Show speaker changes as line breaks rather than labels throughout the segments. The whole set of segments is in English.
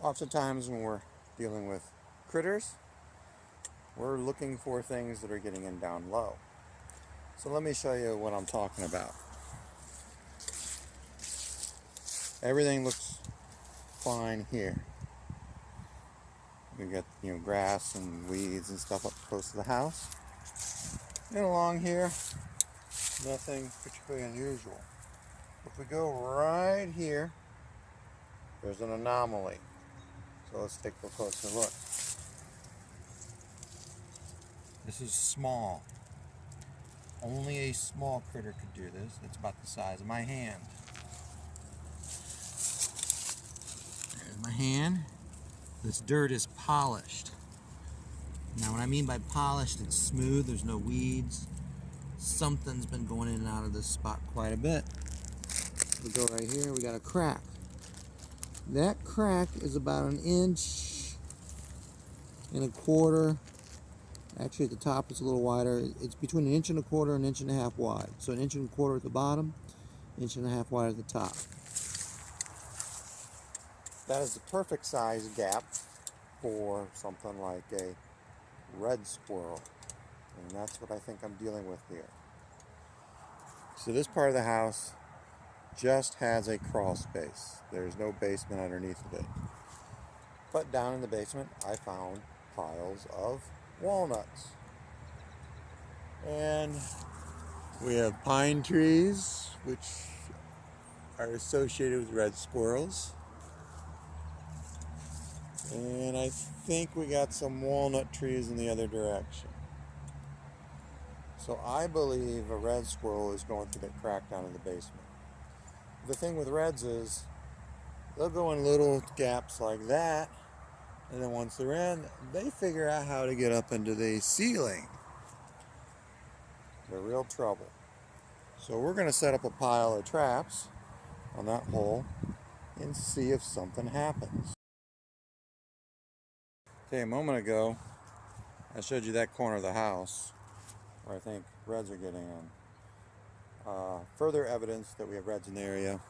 Oftentimes when we're dealing with critters, we're looking for things that are getting in down low. So let me show you what I'm talking about. Everything looks fine here. We got, grass and weeds and stuff up close to the house. And along here, nothing particularly unusual. If we go right here, there's an anomaly. So let's take a closer look. This is small. Only a small critter could do this. It's about the size of my hand. There's my hand. This dirt is polished. Now what I mean by polished, it's smooth, there's no weeds. Something's been going in and out of this spot quite a bit. We go right here, we got a crack. That crack is about 1.25 inches. Actually at the top it's a little wider. It's between 1.25 inches and 1.5 inches wide. So 1.25 inches at the bottom, 1.5 inches wide at the top. That is the perfect size gap for something like a red squirrel. And that's what I think I'm dealing with here. So this part of the house just has a crawl space. There's no basement underneath of it. But down in the basement, I found piles of walnuts. And we have pine trees, which are associated with red squirrels. And I think we got some walnut trees in the other direction. So I believe a red squirrel is going through that crack down in the basement. The thing with reds is they'll go in little gaps like that, and then once they're in, they figure out how to get up into the ceiling. They're real trouble. So we're going to set up a pile of traps on that hole and see if something happens. Okay, a moment ago, I showed you that corner of the house where I think reds are getting in. Further evidence that we have reds in the area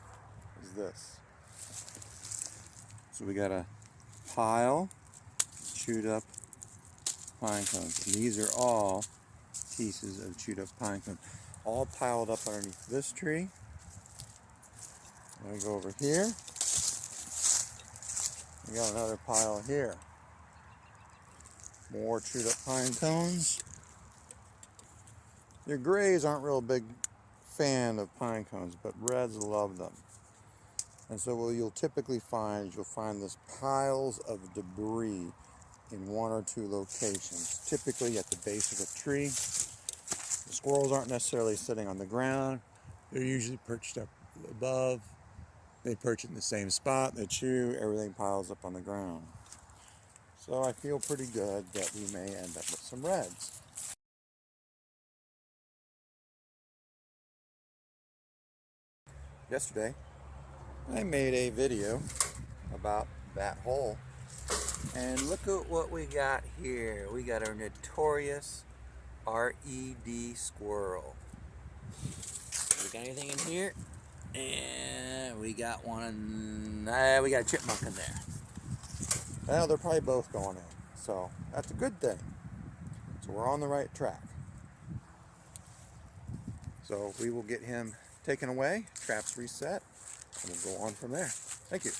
is this. So we got a pile of chewed up pine cones. And these are all pieces of chewed up pine cones, all piled up underneath this tree. I'm going to go over here. We got another pile here. More chewed up pine cones. Your grays aren't real big fan of pine cones, but reds love them. And so what you'll typically find is you'll find this piles of debris in 1 or 2 locations, typically at the base of a tree. The squirrels aren't necessarily sitting on the ground. They're usually perched up above. They perch in the same spot, they chew, everything piles up on the ground. So I feel pretty good that we may end up with some reds. Yesterday, I made a video about that hole. And look at what we got here. We got our notorious red squirrel. We got anything in here? And we got one, we got a chipmunk in there. Well, they're probably both going in. So that's a good thing. So we're on the right track. So we will get him taken away, traps reset, and we'll go on from there. Thank you.